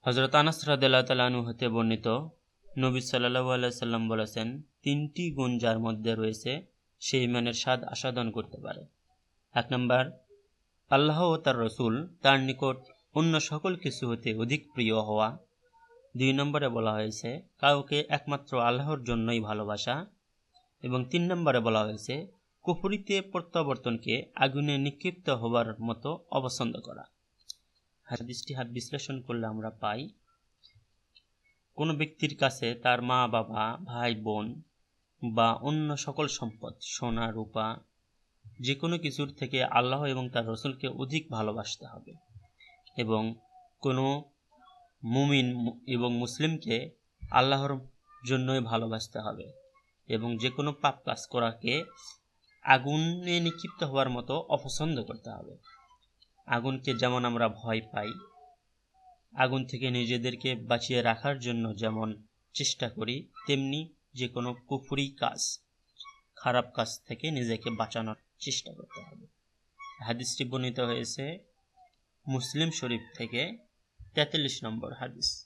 হযরত আনাস রাদিয়াল্লাহু তাআলা আনহু হতে বর্ণিত, নবী সাল্লাল্লাহু আলাইহি সাল্লাম বলেছেন, তিনটি গুণ যার মধ্যে রয়েছে সে ঈমানের স্বাদ আস্বাদন করতে পারে। ১ নাম্বার, আল্লাহ ও তার রাসূল তার নিকট অন্য সকল কিছু হতে অধিক প্রিয় হওয়া। ২ নম্বরে বলা হয়েছে কাউকে একমাত্র আল্লাহর জন্যই ভালোবাসা। এবং ৩ নম্বরে বলা হয়েছে কুফরিতে প্রত্যাবর্তনকে আগুনে নিক্ষিপ্ত হবার মতো অপছন্দ করা। হাদিসটি বিশ্লেষণ করলে আমরা পাই, কোনো ব্যক্তির কাছে তার মা বাবা, ভাই বোন বা অন্য সকল সম্পদ, সোনা রূপা, যে কোনো কিছুর থেকে আল্লাহ এবং তার রসুলকে অধিক ভালোবাসতে হবে। এবং কোনো মুমিন এবং মুসলিমকে আল্লাহর জন্যই ভালোবাসতে হবে। এবং যে কোনো পাপ কাজ করাকে আগুনে নিক্ষিপ্ত হওয়ার মতো অপছন্দ করতে হবে। আগুনকে যেমন আমরা ভয় পাই, আগুন থেকে নিজেদেরকে বাঁচিয়ে রাখার জন্য যেমন চেষ্টা করি, তেমনি যে কোনো কুফরি কাজ, খারাপ কাজ থেকে নিজেকে বাঁচানোর চেষ্টা করতে হবে। হাদিসটি বর্ণিত হয়েছে মুসলিম শরীফ থেকে, 43 নম্বর হাদিস।